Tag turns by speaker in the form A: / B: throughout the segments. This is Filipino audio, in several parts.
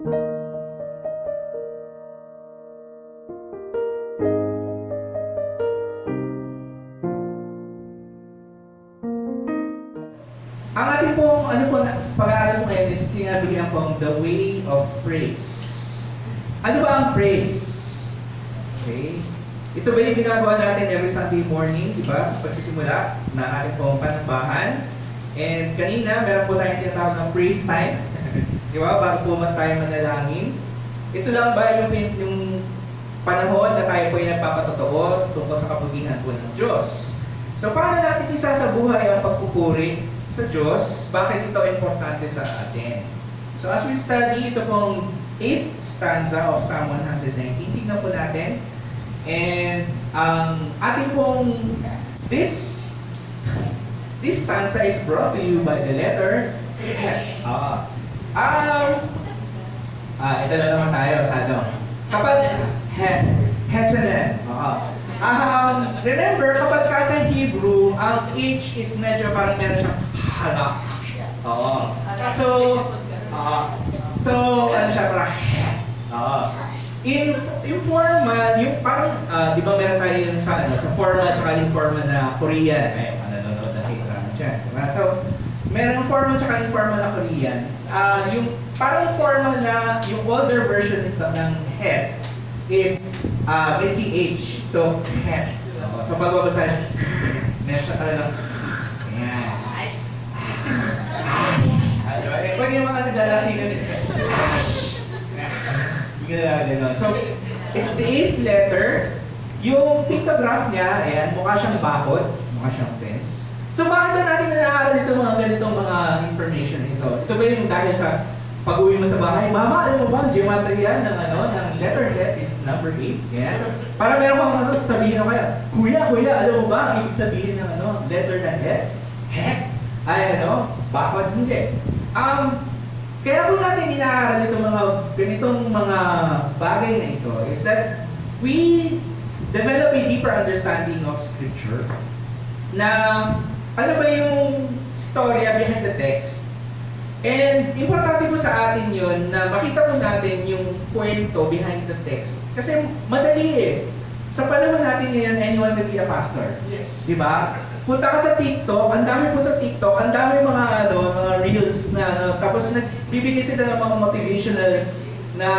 A: Ang ating pong, pag-aaral po ngayon is tinabigyan pong the way of praise. Ano ba ang praise? Okay. Ito ba yung ginagawa natin every Sunday morning, di ba? Sa pagsisimula na ating pong panambahan. And kanina, meron po tayong tinatawag ng praise time. Di ba? Bago po man tayo manalangin. Ito lang ba yung panahon na tayo po ay nagpapatotoo tungkol sa kapugihan po ng Diyos? So, paano natin isasabuhay ang pagpupuri sa Diyos? Bakit ito importante sa atin? So, as we study ito pong 8th stanza of Psalm 119, tignan po natin. And ang ating pong this stanza is brought to you by the letter H. Ito na naman tayo sa ano. Kapag remember, kapag ka sa Hebrew, ang H is medyo parang meron siyang halak. So, ano siya parang yung formal, yung parang, di ba meron tayo yung sa formal at yung formal na Korean. Ay, nanonood na kayo naman dyan. Diba? So, meron yung formal at yung formal na Korean. Yung parang formal na, yung older version ng head is may CH. So, head. So, pagbabasa niya, meron siya talagang, ayan. Pag yung mga naglalasinan siya, so, it's the 8th letter. Yung pictograph niya, ayan, mukha siyang bakod, mukha siyang fence. So, bakit ba natin na-aaral dito mga ganitong mga information ito? Ito ba yung dahil sa pag-uwi mo sa bahay, Mama, alam mo ba, ang geometry yan ng letterhead is number 8. Yan. So, para meron kang sasabihin na kaya, Kuya, alam mo ba, ang ibig sabihin ng letter na head? Heck? Ay, bakod? Hindi. Kaya po natin inaaral itong mga ganitong mga bagay na ito is that we develop a deeper understanding of Scripture na ano ba yung storya behind the text. And importante po sa atin yun na makita po natin yung kwento behind the text. Kasi madali eh. Sa panahon natin ngayon, anyone can be a pastor.
B: Yes.
A: Diba? Punta ka sa TikTok, ang dami po sa TikTok, ang dami mga mga reels na tapos bibigay sila ng mga motivational na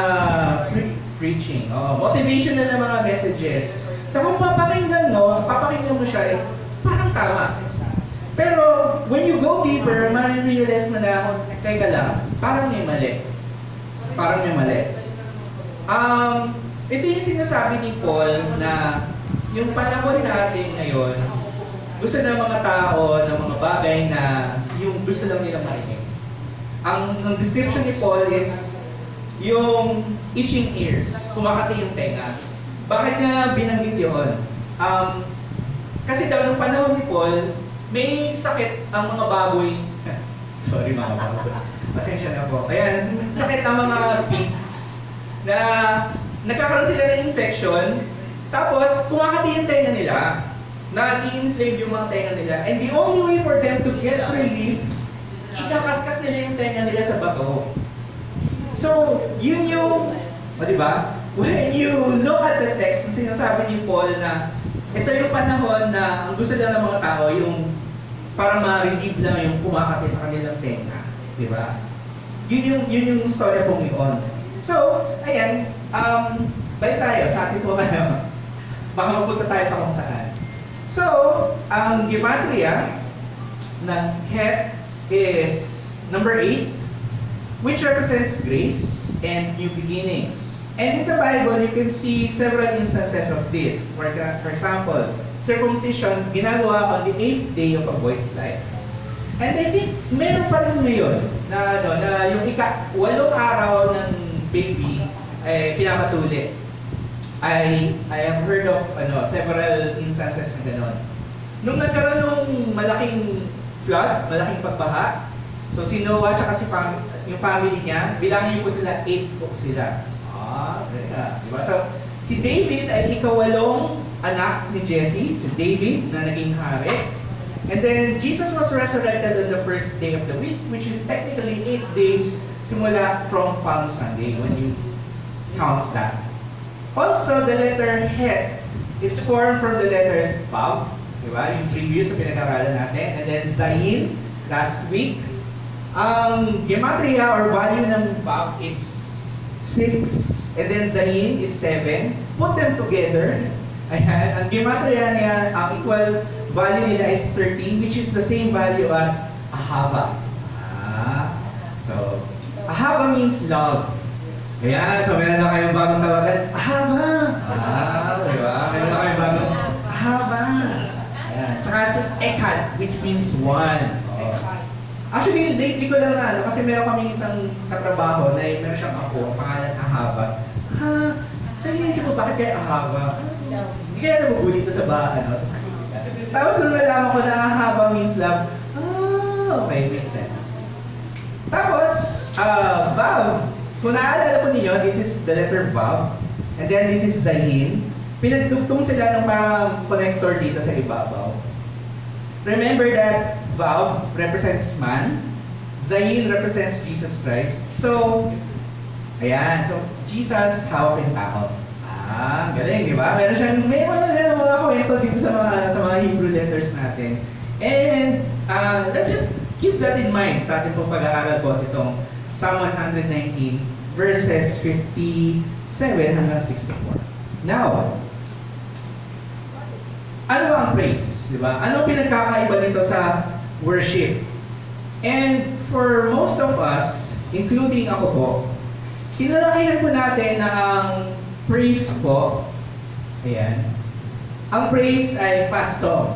A: preaching. Motivational na mga messages. Tapos papakinggan mo siya is parang tama. Pero when you go deeper, ma-realize mo na, teka lang, parang may mali. Ito yung sinasabi ni Paul na yung panahon natin ngayon, gusto ng mga tao, ng mga bagay na yung gusto lang nilang marinig. Ang description ni Paul is yung itching ears, kumakati yung tenga. Bakit nga binanggit yun? Kasi daw nung panahon ni Paul, may sakit ang mga baboy. Sorry mga baboy. Pasensya na po. Kaya sakit ang mga pigs na nagkakaroon sila ng infection, tapos kumakati yung tenga nila. Na-i-inflame yung mga tenga nila. And the only way for them to get relief, ikakaskas nila yung tenga nila sa bato. So, yun yung, diba? When you look at the text, sinasabi ni Paul na ito yung panahon na ang gusto lang ng mga tao, yung para ma-relieve lang yung kumakati sa kanilang tenga. Diba? Yun yung storya pong yun. So, ayan, balik tayo sa ating po, baka mapunta tayo sa kung saan. So, ang gematria ng head is number 8, which represents grace and new beginnings. And in the Bible, you can see several instances of this. For example, circumcision, ginagawa on the 8th day of a boy's life. And I think meron pa rin ngayon na yung ika-8 araw ng baby ay pinapatuli. I have heard of several instances na gano'n. Nung nagkaroon ng malaking flood, malaking pagbaha, so si Noah at yung family niya, bilangin po sila, 8 po sila. Diba? So, si David ay ika-8 anak ni Jesse, si David na naging hari. And then, Jesus was resurrected on the first day of the week, which is technically 8 days simula from Palm Sunday, when you count that. Also, the letter Het is formed from the letters Vav, diba? Yung previous na pinag-aralan natin. And then, Zayin, last week. Ang gematria or value ng Vav is 6, and then Zayin is 7. Put them together. Ayan, ang gematria niya, ang equal value nila is 13, which is the same value as Ahava. So, Ahava means love. Ayan, so meron na kayong bagong tawagan, Ahava! Diba? Meron na kayong bagong Ahava! Ayan. Tsaka si Echad, which means one. Actually, lately ko lang na, kasi meron kami isang katrabaho na meron siyang apo, pangalan Ahava. Sa inisip ko, bakit kaya Ahava? Hindi kaya nabubuli ito sa sa school. Tapos nung nalaman ko na Ahava means love, okay, makes sense. Tapos, Vav, kung naaalala po ninyo, this is the letter Vav, and then this is Zayin. Pinagdugtong sila ng parang connector dito sa ibabaw. Remember that Vav represents man, Zayin represents Jesus Christ. So, ayan, so Jesus, hawak yung tao. Galing, di ba? May mga kwento dito sa mga Hebrew letters natin. And let's just keep that in mind sa ating pong pag-aaral po itong Psalm 119 verses 57 hanggang 64. Now, ano ang praise? Di ba? Ano pinagkakaiba nito sa worship? And for most of us, including ako po, kinalakihan po natin na ang praise po, ayan, ang praise ay fast song.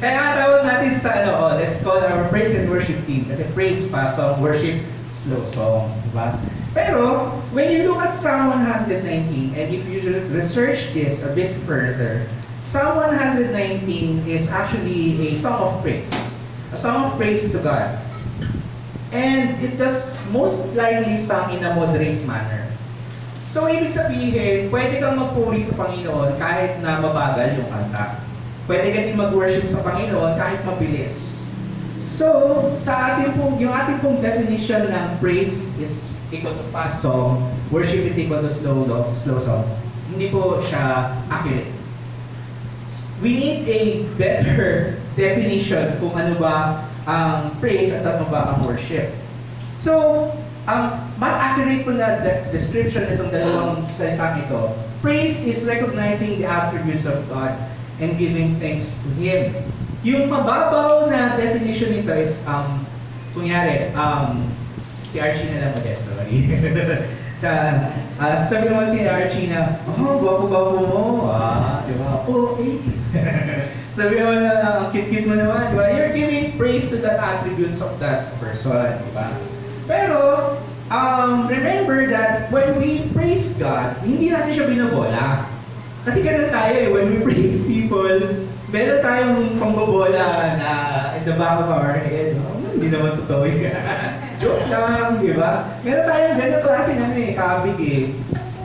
A: Kaya nga tawag natin sa let's call our praise and worship team. Kasi praise, fast song, worship, slow song. Diba? Pero, when you look at Psalm 119, and if you research this a bit further, Psalm 119 is actually a song of praise. A song of praise to God. And it was most likely sung in a moderate manner. So, ibig sabihin, pwede kang magpuri sa Panginoon kahit na mabagal yung kanta. Pwede ka din mag-worship sa Panginoon kahit mabilis. So, yung ating pong definition ng praise is equal to fast song, worship is equal to slow song. Hindi po siya accurate. We need a better definition kung ano ba ang praise at ano ba ang worship. So, mas accurate po na description itong dalawang salitang ito. Praise is recognizing the attributes of God and giving thanks to Him. Yung mababaw na definition nito is, kunyari, si Archie na lang ulit, sorry. Sabi naman si Archie na, gwapo-gwapo mo, di ba? Sabi naman na, cute-cute mo naman, di ba? You're giving praise to the attributes of that person, di ba? Pero, remember that when we praise God, hindi natin siya binobola. Kasi ganun tayo when we praise people, meron tayong pangbobola na in the back of our head. Hindi naman totoo yun. Joke lang, di ba? Meron tayong ganun klase kabig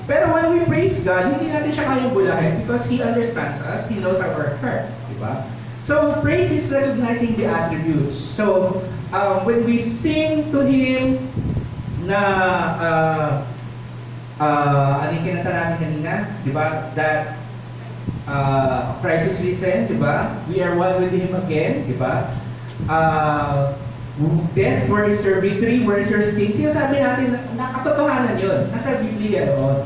A: Pero when we praise God, hindi natin siya kayang bulahin because He understands us, He knows our heart, di ba? So, praise is recognizing the attributes. So, when we sing to Him na ano yung kinanta natin kanina, di ba? That Christ is risen, di ba? We are one with Him again, di ba? Death, where is your victory? Where is your sting? Sinasabi natin na katotohanan yun. Nasa Biblia yun.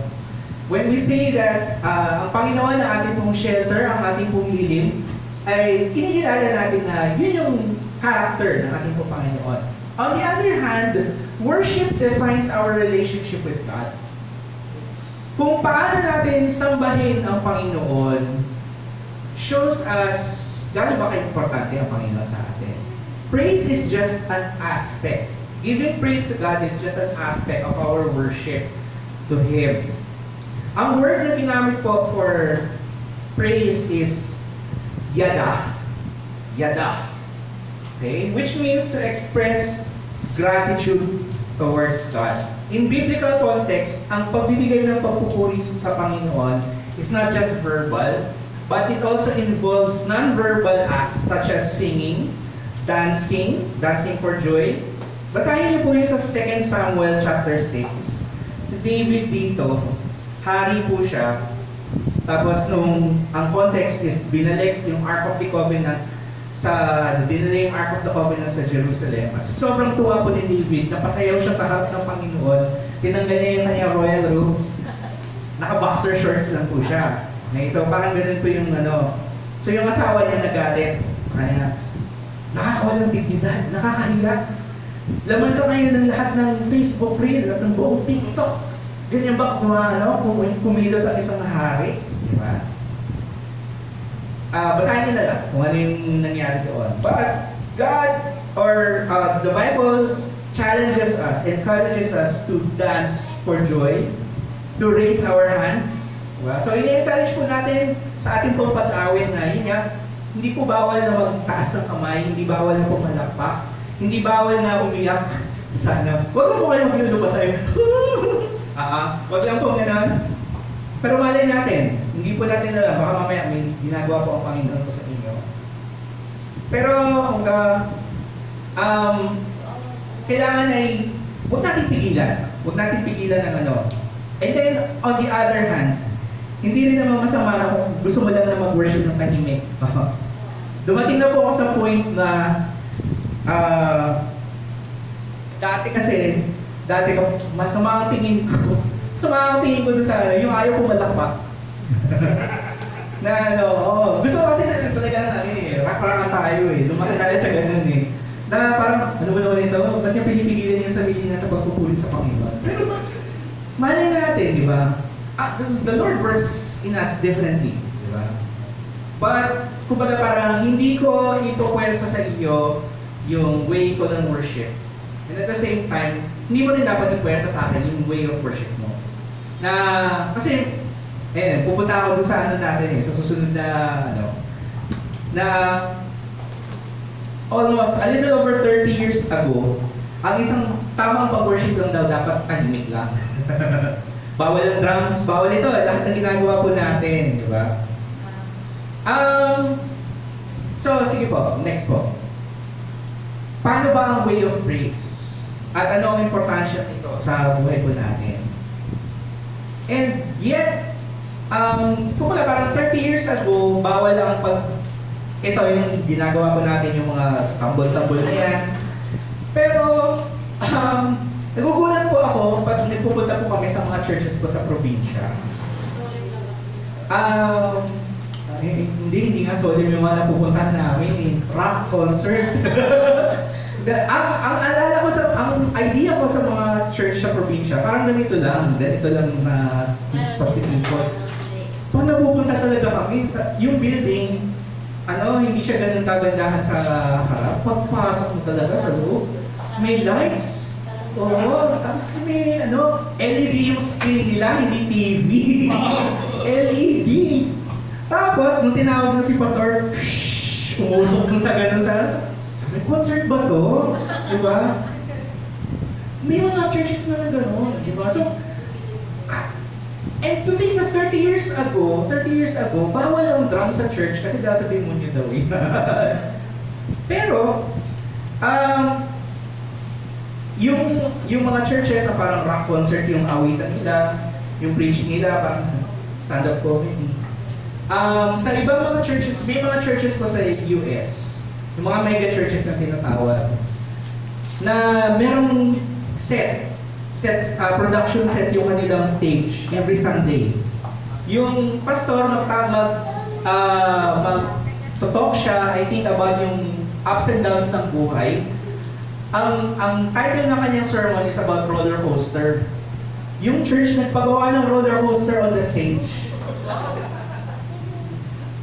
A: When we say that ang Panginoon na ating pong shelter, ang ating pong hilim, ay kinikilala natin na yun yung character ng ating pong Panginoon. On the other hand, worship defines our relationship with God. Kung paano natin sambahin ang Panginoon, shows us gaano ba ka-importante ang Panginoon sa atin. Praise is just an aspect. Giving praise to God is just an aspect of our worship to Him. Ang word na ginamit po for praise is yada. Yada. Okay? Which means to express gratitude towards God. In biblical context, ang pagbibigay ng pagpupuri sa Panginoon is not just verbal, but it also involves non-verbal acts such as singing, dancing for joy. Basahin niyo po yun sa 2 Samuel chapter 6. Si David dito, hari po siya. Tapos ang context is binalik yung Ark of the Covenant dinala yung Ark of the Covenant sa Jerusalem. At sobrang tuwa po ni David, napasayaw siya sa harap ng Panginoon. Tinanggal niya yung kanyang royal robes. Naka-boxer shorts lang po siya. Okay, so parang ganun po yung So yung asawa niya nagalit sa kanya. Nakakawalang dignidad, nakakahiya. Laman ka ngayon ng lahat ng Facebook reel at ng buong TikTok. Ganyan ba kumilos ang isang hari? Diba? Basahin nila lang kung ano yung nangyari doon. But God or the Bible challenges us, encourages us to dance for joy, to raise our hands. Diba? So ini-encourage po natin sa ating pong pag-awit na yun nga, hindi po bawal na magtaas ng kamay, hindi bawal na pumalakpak, hindi bawal na umiyak. Sana. Huwag po kayo mag-inulo pa sa'yo. Huwag lang po gano'n. Pero malay natin, hindi po natin alam, baka mamaya may ginagawa po ang Panginoon po sa inyo. Pero kung kailangan ay, huwag natin pigilan. Huwag natin pigilan ng And then, on the other hand, hindi rin naman masama na kung gusto mo lang na mag-worship ng tahimik. Dumating na po ako sa point na dati masama ang tingin ko. Masama ang tingin ko doon sa yung ayaw ko malakpak. Gusto ko kasi na talaga rock-rock tayo Dumating tayo sa ganun Na parang, ano ba naman ito? Ba't niya pinipigilan yung sarili niya sa pagpupuli sa Panginoon? Pero malay natin, di ba? The Lord works in us differently, di ba? But, kumbaga parang hindi ko ipopwersa sa iyo yung way ko ng worship. And at the same time, hindi mo rin dapat ipwersa sa akin yung way of worship mo. Kasi, pupunta ako dun sa natin sa susunod na almost a little over 30 years ago, ang isang tamang pag-worship lang daw dapat tahimik lang. Bawal ang drums, bawal ito, lahat ng ginagawa po natin, di ba? So, sige po, next po. Paano ba ang way of praise? At ano ang importansya nito sa buhay po natin? And yet, kumbaga parang 30 years ago, bawal ang ito yung ginagawa po natin, yung mga tambol-tambol na yan. Pero, nagugulat po ako pag nagpupunta po kami sa mga churches po sa probinsya. Hindi nga solemn yung mga napupuntahan namin rock concert. ang idea ko sa mga church sa probinsya, parang ganito lang na pagtitipot. Pag napupunta talaga kami, yung building, hindi siya ganun kagandahan sa harap. Pagpasok mo talaga sa loob, may lights. Oo, tapos may LED yung screen nila, hindi TV. LED. Tapos, nung tinawag na si Pastor, umusok dun sa ganun may concert ba to? Diba? May mga churches na gano'n, diba? So, and to think na 30 years ago, bawal ang drum sa church kasi dahil sa demonyo daw Pero, yung mga churches na parang rock concert, yung awitan nila, yung preaching nila, parang stand-up comedy. Sa ibang mga churches, may mga churches po sa US, yung mga mega churches na tinatawag, na merong production set yung kanilang stage every Sunday. Yung pastor mag-talk siya, I think, about yung ups and downs ng buhay. Ang title ng kanyang sermon is about roller coaster. Yung church nagpagawa ng roller coaster on the stage.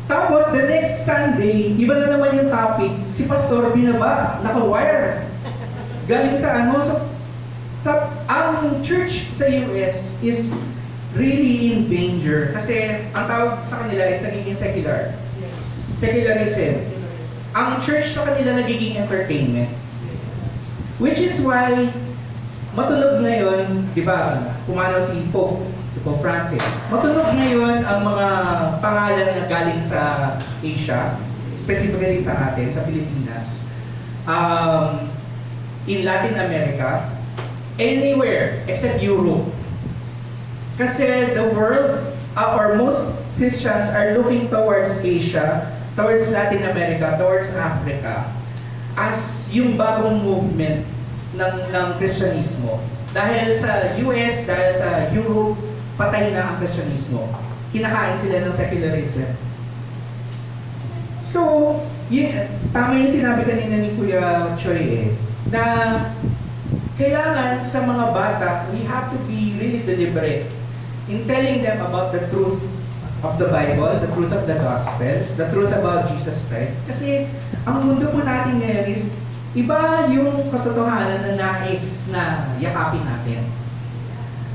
A: Tapos, the next Sunday, iba na naman yung topic, si pastor binaba, naka-wire. Galing sa ang church sa US is really in danger kasi ang tawag sa kanila is nagiging secular. Secularism. Ang church sa kanila nagiging entertainment. Which is why, matunog ngayon, di ba, pumanaw si si Pope Francis. Matunog ngayon ang mga pangalan na galing sa Asia, specifically sa atin, sa Pilipinas, in Latin America, anywhere except Europe. Kasi the world, or most Christians are looking towards Asia, towards Latin America, towards Africa, as yung bagong movement ng Kristyanismo. Dahil sa US, dahil sa Europe, patay na ang Kristyanismo. Kinakain sila ng secularism. So, tama yung sinabi kanina ni Kuya Choi na kailangan sa mga bata, we have to be really deliberate in telling them about the truth of the Bible, the truth of the gospel, the truth about Jesus Christ. Kasi ang mundo po natin ngayon is iba yung katotohanan na nais na yakapin natin.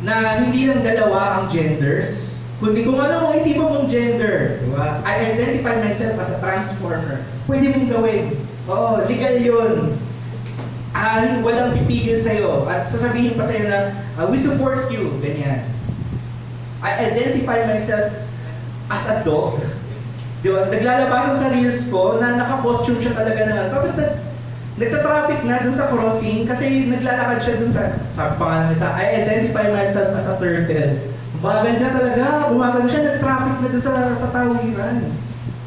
A: Na hindi lang dalawa ang genders, kundi kung ano ang isipan mong gender. Diba? I identify myself as a transformer. Pwede mong gawin. Oo, legal yun. Walang pipigil sa'yo. At sasabihin pa sa'yo na, we support you. Ganyan. I identify myself as a dog. Diba? Naglalabasan sa reels ko na naka-costume siya talaga na. Tapos nagta-traffic na dun sa crossing kasi naglalakad siya dun sa, sabi pa nga namin sa, I identify myself as a turtle. Umaganda talaga, umaganda siya, nag-traffic na dun sa tawiran.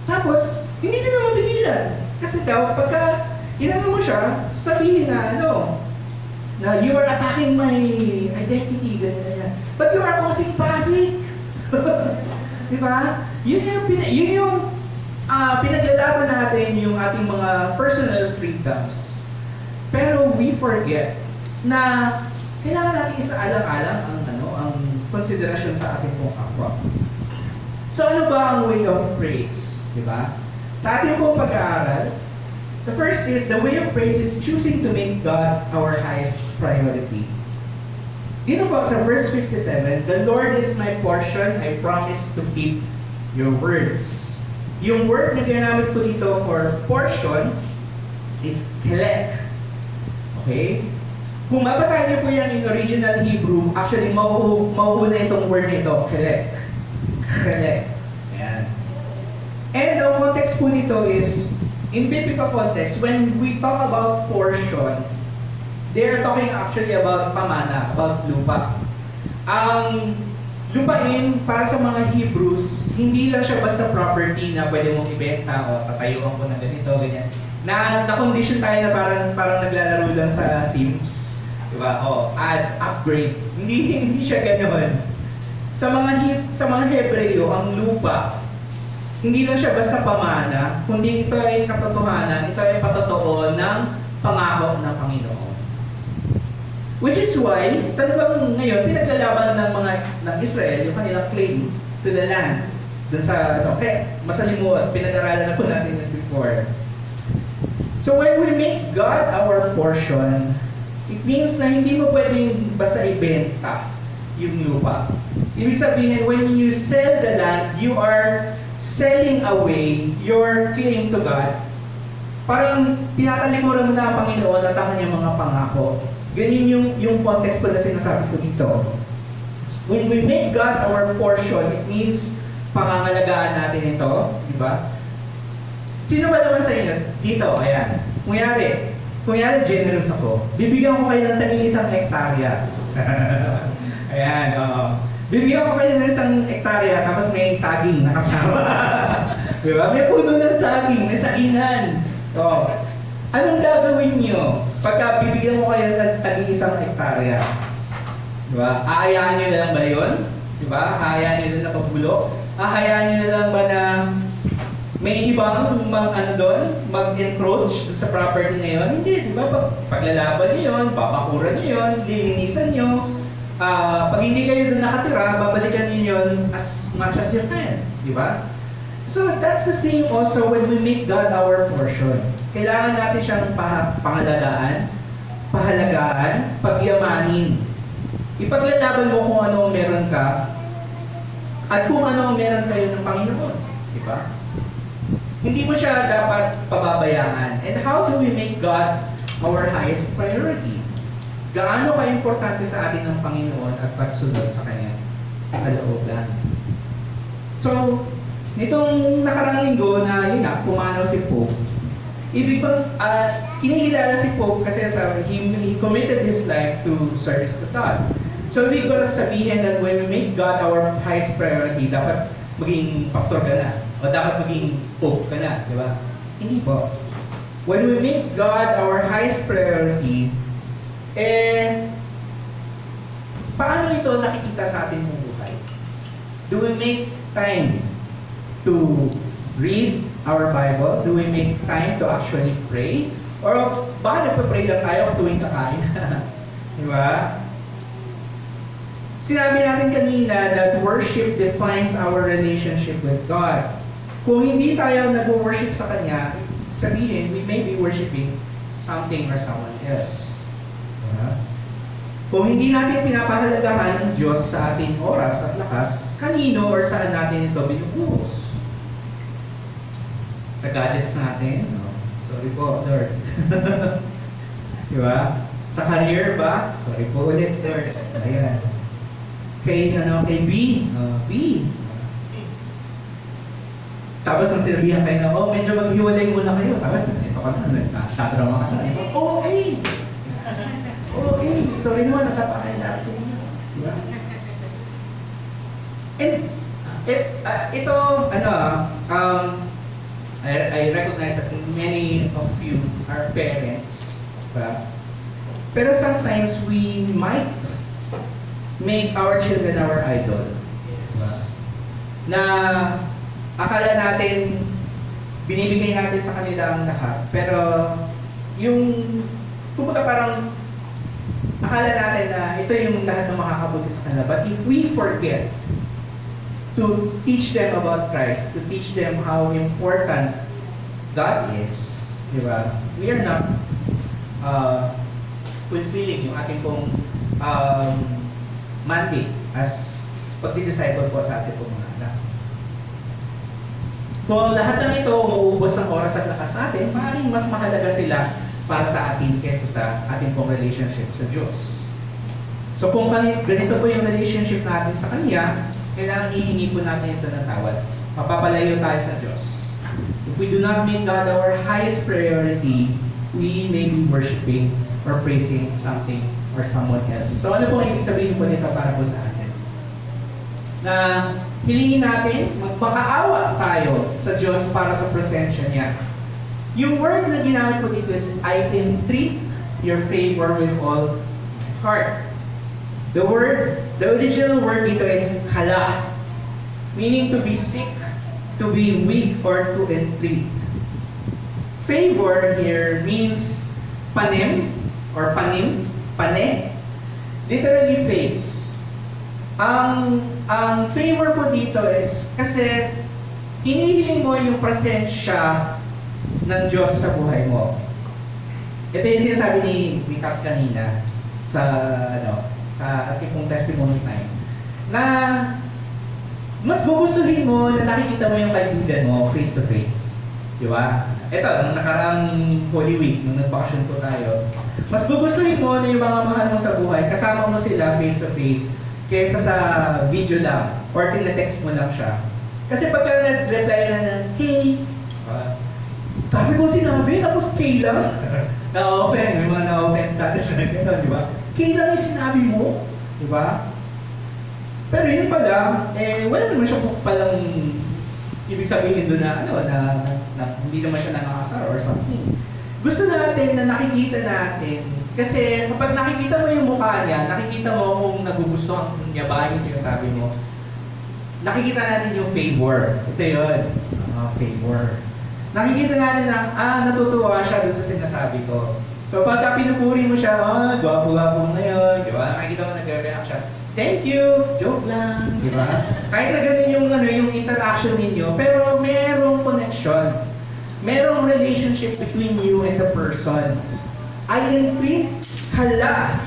A: Tapos, hindi na naman binilan. Kasi daw, pagka inano mo siya, sabihin na, na you are attacking my identity, ganyan. But you are causing traffic. Di ba? Yun yung pinaglalaban natin yung ating mga personal freedoms. Pero we forget na kailangan natin isaalang-alang ang konsiderasyon sa ating pong kapwa. So ano ba ang way of praise? Di ba? Sa ating pong pag-aaral, the first is, the way of praise is choosing to make God our highest priority. Dito po sa verse 57, the Lord is my portion, I promise to keep your words. Yung word na ginamit ko dito for portion is kelek. Okay? Kung mabasahin niyo po yan in original Hebrew, actually mauuna itong word na ito, kelek. Kelek. Ayan. And ang context po nito is, in biblical context, when we talk about portion, they are talking actually about pamana, about lupa. Ang lupain, para sa mga Hebrews, hindi lang siya basta property na pwede mong ibenta o tatayuan ko na ganito, ganyan. Na-condition tayo na parang naglalaro lang sa Sims. Diba? Add, upgrade. Hindi siya ganoon. Sa mga Hebreo, ang lupa, hindi lang siya basta pamana, kundi ito ay katotohanan, ito ay patotoo ng pangako ng Panginoon. Which is why, talagang ngayon, pinaglalaban ng Israel yung kanilang claim to the land. Dun sa, masalimuot, pinag-aralan na po natin yun before. So when we make God our portion, it means na hindi mo pwedeng basta ibenta yung lupa. Ibig sabihin, when you sell the land, you are selling away your claim to God. Parang tinatalikuran mo na ang Panginoon at ang kanyang mga pangako. Ganyan yung context po na sinasabi ko dito. When we make God our portion, it means pangangalagaan natin ito, di ba? Sino ba naman sa inyo? Dito, ayan. Kunyari generous ako. Bibigyan ko kayo ng tag-1 hektarya. Ayan, bibigyan ko kayo ng 1 hektarya, tapos may saging na kasama. Di ba? May puno ng saging, may sagingan. Anong gagawin nyo pagka bibigyan mo kayo ng tag-1 hektarya? Diba? Aayaan nyo na lang ba yun? Diba? Aayaan nyo na pagbulok? Aayaan nyo na lang ba na may ibang mag-encroach sa property na yun? Hindi, diba? Paglalaban nyo yun, papakuran nyo yun, lilinisan nyo. Pag hindi kayo doon nakatira, babalikan nyo yun as much as you can. Diba? So that's the same also when we make God our portion. Kailangan natin siyang pangalagaan, pahalagaan, pagyamanin. Ipaglalaban mo kung ano ang meron ka at kung ano ang meron kayo ng Panginoon. Diba? Hindi mo siya dapat pababayaan. And how do we make God our highest priority? Gaano ka-importante sa atin ng Panginoon at pagsunod sa Kanya? kalooban. So, nitong nakarang linggo na yun nga, pumanaw si Pope, ibig bang, kinikilala si Pope kasi he committed his life to service to God. So, ibig ba sabihin that when we make God our highest priority, dapat maging pastor ka na, o dapat maging Pope ka na, di ba? Hindi po. When we make God our highest priority, paano ito nakikita sa ating buhay? Do we make time to read our Bible? Do we make time to actually pray? Or baka nagpa-pray lang tayo tuwing kakain? Di ba? Sinabi natin kanina that worship defines our relationship with God. Kung hindi tayo nag-worship sa Kanya, sabihin, we may be worshiping something or someone else. Yeah. Kung hindi natin pinapahalagahan ng Diyos sa ating oras at lakas, kanino or saan natin ito binubuhos? Sa gadgets natin? No. Sorry po, Lord. Diba? Sa career ba? Sorry po ulit, Lord. Ayan. Kay B. B. Tapos ang sinabihan kayo na, medyo maghiwalay muna kayo. Tapos, ito ka na, nagtatrauma ka na. Okay! Okay! Sorry naman, natapakain natin. Diba? And, ito, I recognize that many of you are parents. Diba? Pero sometimes, we might make our children our idol. Diba? Na, akala natin, binibigay natin sa kanila ang lahat. Pero, kumbaga parang, akala natin na ito yung lahat ng makakabuti sa kanila. But if we forget to teach them about Christ, to teach them how important God is, di ba? We are not fulfilling yung ating pong mandate as pagdi-disciple po sa ating pong mga anak. Kung lahat ng ito mauubos ang oras at lakas natin, maaaring mas mahalaga sila para sa atin kaysa sa ating pong relationship sa Diyos. So kung ganito po yung relationship natin sa Kanya, kailangan ihingi po natin ito ng tawad. Mapapalayo tayo sa Diyos. If we do not make God our highest priority, we may be worshiping or praising something or someone else. So ano pong ibig sabihin po nito para po sa atin? Na hilingin natin, magpakaawa tayo sa Diyos para sa presensya niya. Yung word na ginamit po dito is, I entreat your favor with all heart. The original word dito is hala, meaning to be sick, to be weak, or to entreat. Favor here means panim, or pane, literally face. Ang favor po dito is kasi hinihiling mo yung presensya ng Diyos sa buhay mo. Ito yung sinasabi ni Kap kanina sa ating pong testimony time na mas gugustuhin mo na nakikita mo yung kaibigan mo face to face. Di ba? Ito, nung nakaraang Holy Week, nung nagpakasyon po tayo, mas gugustuhin mo na yung mga mahal mo sa buhay, kasama mo sila face to face kaysa sa video lang or tina-text mo lang siya. Kasi pagka nag-reply na ng, hey, sabi ko sinabi, tapos Kay lang. Na-offend, may mga na-offend sa atin na gano'n, di ba? Kay lang yung sinabi mo, di ba? Pero yun pala, wala naman siya palang ibig sabihin doon na, na hindi naman siya nakakasar or something. Gusto natin na nakikita natin, kasi kapag nakikita mo yung mukha niya, nakikita mo kung nagugustuhan niya ba yung sinasabi mo, nakikita natin yung favor. Ito yun, favor. Nakikita natin na, natutuwa siya dun sa sinasabi ko. So pagka pinupuri mo siya, gwapo-gwapo mo ngayon, di ba? Nakikita mo nag-react siya, thank you, joke lang, di ba? Kahit na ganun yung interaction ninyo, pero merong connection. Merong relationship between you and the person. I entreat hala,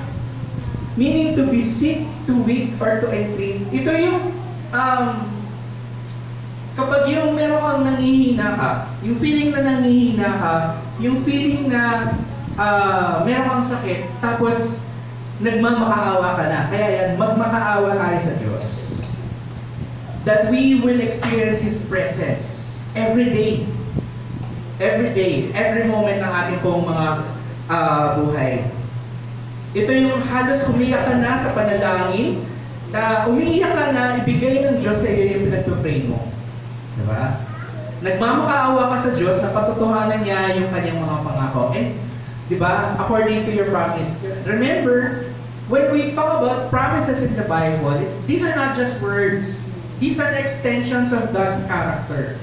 A: meaning to be sick, to weak, or to entreat. Ito yung, kapag yung meron kang nangihina ka, yung feeling na nangihina ka, yung feeling na meron kang sakit, tapos nagmamakaawa ka na. Kaya yan, magmakaawa tayo sa Diyos. that we will experience His presence every day. Every day, every moment ng ating pong mga buhay. Ito yung halos umiyak ka na sa panalangin, na umiiyak ka na ibigay ng Diyos sa iyo yung pinagpapray mo. Diba? Nagmamakaawa ka sa Diyos na patutuhanan niya yung kanyang mga pangako. And, diba, according to your promise, remember, when we talk about promises in the Bible, these are not just words. These are extensions of God's character.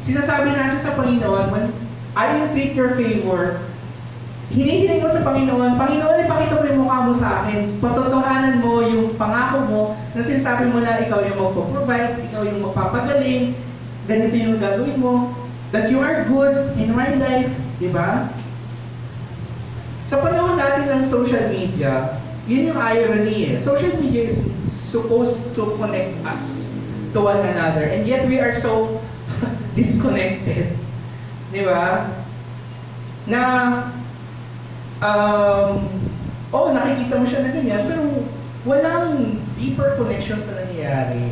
A: Sinasabi natin sa Panginoon, when I entreat your favor, hinihiling mo sa Panginoon, Panginoon, ipakita mo yung mukha mo sa akin, patutuhanan mo yung pangako mo, na sinasabi mo na ikaw yung magpo-provide, ikaw yung magpapagaling, ganito yung gagawin mo, that you are good in my life, di ba? Sa panahon natin ng social media, yun yung irony eh. Social media is supposed to connect us to one another, and yet we are so disconnected. Di ba? Na, nakikita mo siya na ganyan, pero walang deeper connections na nangyayari.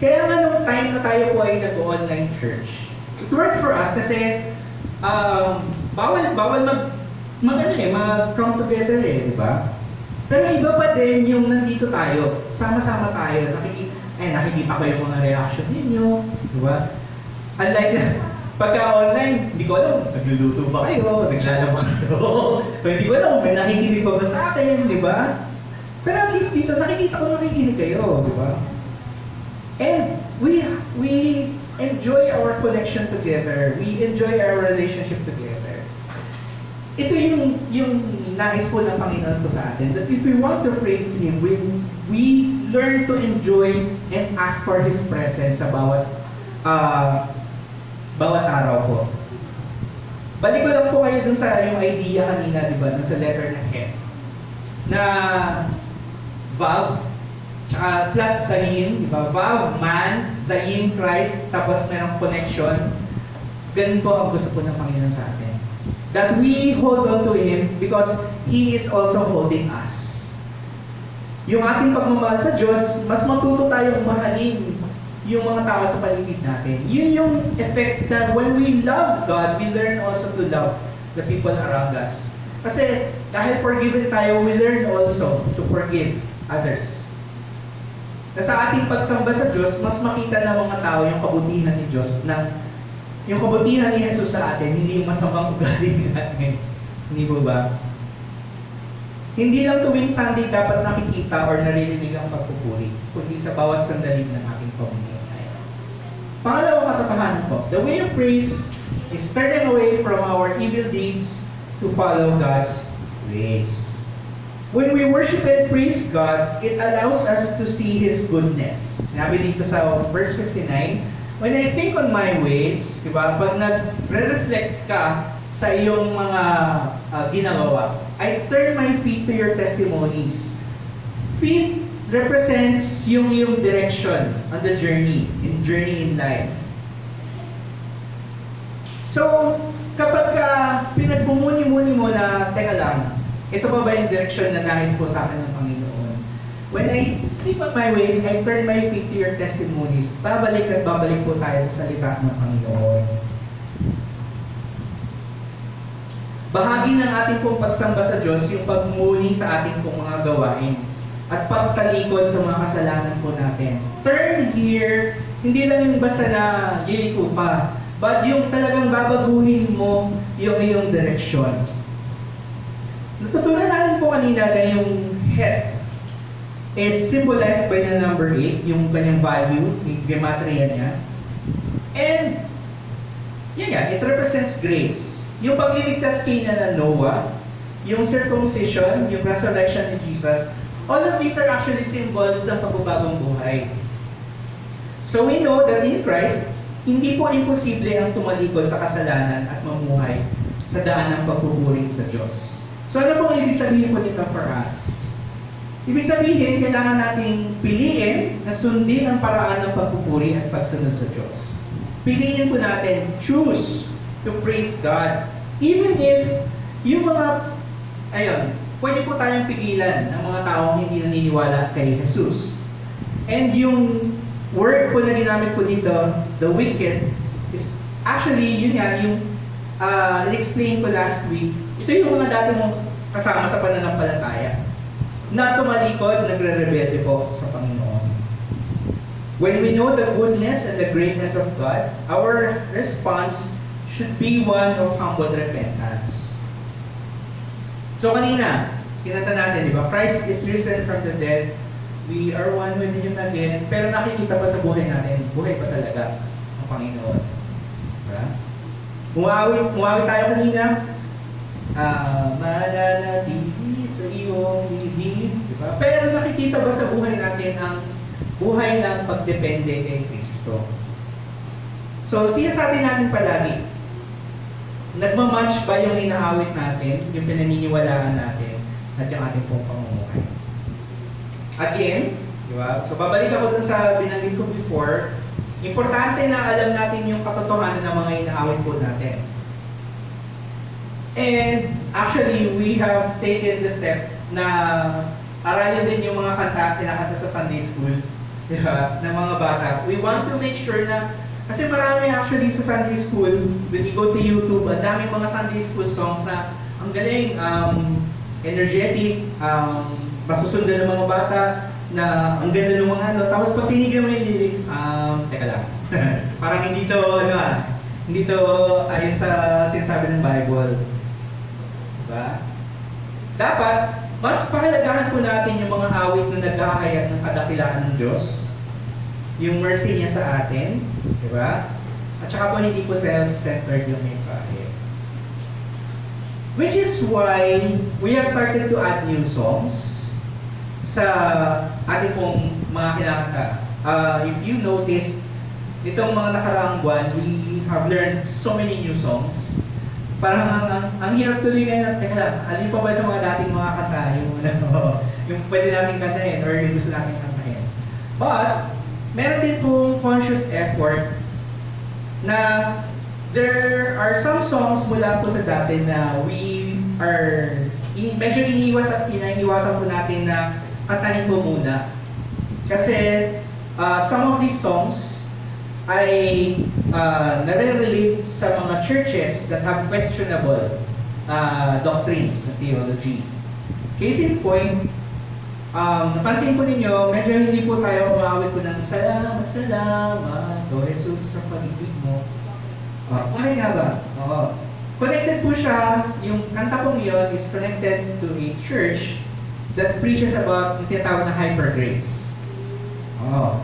A: Kaya nga nung time na tayo po ay nag-online church, it worked for us kasi bawal mag-come together eh, di ba? Pero iba pa din yung nandito tayo, sama-sama tayo, nakikita ko yung mga reaction ninyo, di ba? Unlike pagka online, hindi ko alam, nagluluto ba kayo, naglalaba kayo. So hindi ko alam kung may nakikinig pa ba sa akin, di ba? Pero at least dito, nakikita ko nakikinig kayo, di ba? And we enjoy our connection together. We enjoy our relationship together. Ito yung nais po ng Panginoon po sa atin, that if we want to praise Him, we learn to enjoy and ask for His presence sa bawat araw po. Balik ko lang po kayo dun sa yung idea kanina, di ba? Dun sa letter ng Hem. Na Vav, tsaka plus Zayin, di ba? Vav, man, Zayin, Christ, tapos merong connection. Ganun po ang gusto po ng Panginoon sa atin. That we hold on to Him because He is also holding us. Yung ating pagmamahal sa Diyos, mas matuto tayong mahalin yung mga tao sa paligid natin. Yun yung effect na when we love God, we learn also to love the people around us. Kasi dahil forgiven tayo, we learn also to forgive others. Na sa ating pagsamba sa Diyos, mas makita ng mga tao yung kabutihan ni Diyos, yung kabutihan ni Jesus sa atin, hindi yung masamang ugali natin. Hindi po ba? Hindi lang tuwing Sunday dapat nakikita or naririnig ang pagpupuri, kundi sa bawat sandali ng ating pamumuhay. Pangalawang katotohanan po, the way of praise is turning away from our evil deeds to follow God's ways. When we worship and praise God, it allows us to see His goodness. Sinabi dito sa verse 59, when I think on my ways, di ba, pag nag-reflect ka sa iyong mga ginagawa, I turn my feet to your testimonies. Feet represents yung iyong direction on the journey in life. So, kapag pinagmumuni-muni mo na, teka lang, ito pa ba yung direction na nais po sa akin ng Panginoon? When I think on my ways, I turn my feet to your testimonies. Babalik at babalik po tayo sa salita ng Panginoon. Bahagi ng ating pong pagsamba sa Diyos yung pagmuni sa ating pong mga gawain at pagtalikod sa mga kasalanan po natin. Turn here, hindi lang yung basta na yiliko pa, but yung talagang babaguhin mo yung iyong direksyon. Natutunan natin po kanina na yung head is symbolized by the number 8, yung kanyang value, yung gematria niya. And, yan nga, it represents grace. Yung pagliligtas kay na Noah, yung circumcision, yung resurrection ni Jesus, all of these are actually symbols ng pagbabagong buhay. So we know that in Christ, hindi po imposible ang tumalikod sa kasalanan at mamuhay sa daan ng pagpupuring sa Diyos. So ano pong ibig sabihin po nito for us? Ibig sabihin, kailangan nating piliin na sundin ang paraan ng pagpupuri at pagsunod sa Diyos. Piliin po natin, choose to praise God. Even if yung mga, pwede po tayong pigilan ng mga taong hindi naniniwala kay Jesus. And yung word po na ginamit po dito, the wicked, is actually, yun nga, yung in-explain ko last week, ito yung mga dati mong kasama sa pananampalataya na tumalikod, nagre-rebelde po sa Panginoon. When we know the goodness and the greatness of God, our response should be one of humble repentance. So kanina, kinanta natin, di ba? Christ is risen from the dead. We are one with Him again. Pero nakikita pa sa buhay natin, buhay pa talaga ang Panginoon. Diba? Umawit tayo kanina. Mananatili sa iyong lihim. Diba? Pero nakikita ba sa buhay natin ang buhay ng pagdepende kay Kristo? So, siyasatin natin palagi. Nagmamatch ba yung inaawit natin, yung pinaniniwalaan natin, at yung ating pong pamumuhay? Again, di ba? So babalik ako dun sa binanggit ko before, importante na alam natin yung katotohanan ng mga inaawit po natin. And actually, we have taken the step na aralin din yung mga kanta, kinakanta sa Sunday school, di ba? Ng mga bata. We want to make sure na, kasi marami actually sa Sunday school, when you go to YouTube, ang daming mga Sunday school songs na ang galing, energetic, masusundan ng mga bata, na ang ganda ng mga ano. Tapos pag tinignan mo yung lyrics, teka lang, parang hindi to, hindi to ayon sa sinasabi ng Bible. Diba? Dapat, mas pahalagahan po natin yung mga awit na nag-aahayag ng kadakilaan ng Diyos, yung mercy niya sa atin, diba? At saka po hindi po self-centered yung mensahe. Which is why we have started to add new songs sa ating pong mga kinakanta. If you notice, itong mga nakaraang buwan, we have learned so many new songs. Parang ang hirap tuloy ngayon, teka lang, alin pa ba sa mga dating mga kanta, yung pwede natin kantahin or yung gusto natin kantahin. But, meron din pong conscious effort na there are some songs mula po sa dati na we are medyo iniiwasan po natin na kantahin po muna. Kasi some of these songs ay nare-relate sa mga churches that have questionable doctrines ng theology. Case in point, napansin po ninyo, medyo hindi po tayo umawit po ng salamat, salamat, O Jesus sa pag-ibig mo. Bakit nga ba? Connected po siya, yung kanta pong yun is connected to a church that preaches about yung tinatawag na hyper grace.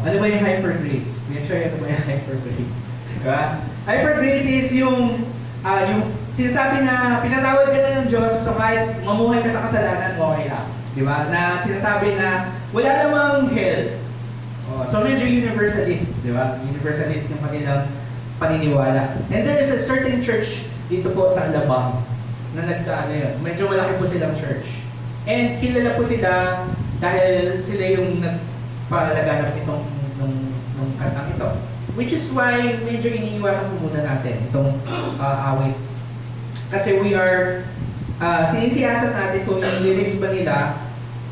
A: Ano ba yung hyper grace? May show ano ba yung hyper grace? Diba? Hyper grace is yung sinasabi na pinatawad ka na ng Diyos, so kahit mamuhay ka sa kasalanan, okay lang. Diba? Na sinasabi na wala namang hell. So medyo universalist, diba? Universalist yung kanilang paniniwala. And there is a certain church dito po sa Alabang na yun. Medyo malaki po silang church. And kilala po sila dahil sila yung nagpalaganap itong nung kantang ito. Which is why medyo iniiwasan po muna natin itong awit. Kasi we are sinisiyasat natin kung yung lyrics ba nila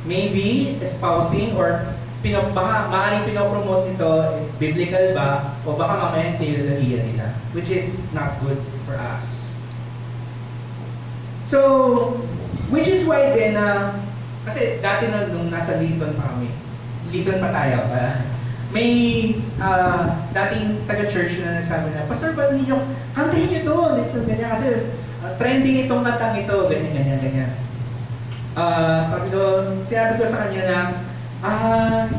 A: maybe espousing or maaaring pinopromote nito, biblical ba, o baka mamaya teologiya nila, which is not good for us. So, which is why then, kasi dati nung nasa Liton pa kami, Liton pa tayo, may dating taga-church na nagsabi na, Pastor, ba't ninyo, kantahin nyo to, ganyan, kasi trending itong kantang ito, ganyan. Sinabi ko sa kanya na,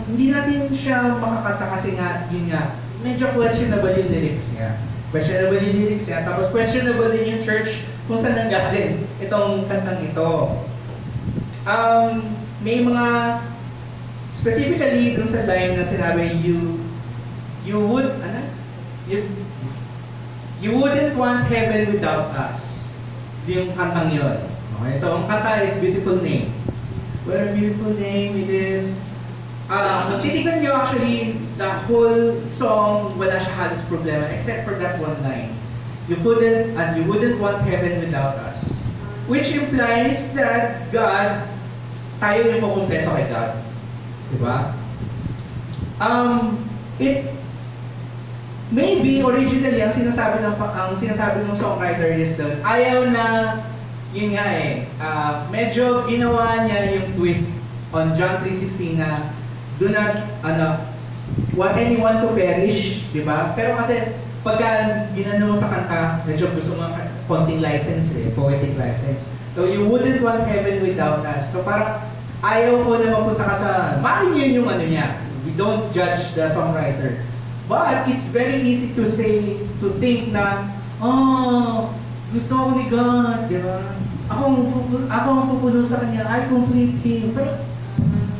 A: hindi natin siya makakanta kasi nga, yun nga, medyo questionable yung lyrics niya. Tapos questionable din yung church kung saan nanggaling itong kantang ito. May mga, specifically dun sa line na sinabi, you wouldn't want heaven without us. Yung kantang yun. Okay, so ang kanta is Beautiful Name. What a beautiful name it is. Kung titignan nyo actually, the whole song, wala siya halos problema except for that one line. You wouldn't want heaven without us. Which implies that God, tayo yung kukumpleto kay God. Diba? it maybe originally ang sinasabi ng songwriter is that ayaw na yun nga medyo ginawa niya yung twist on John 3:16 na do not want anyone to perish, di ba? Pero kasi pagka ginano mo sa kanta, medyo gusto mo konting license poetic license. So you wouldn't want heaven without us. So parang ayaw ko na mapunta ka sa, bakit yun yung niya? We don't judge the songwriter. But it's very easy to say, to think na, gusto ko ni God, di ba? Ako ang pupuno sa Kanya, I complete Him. Pero,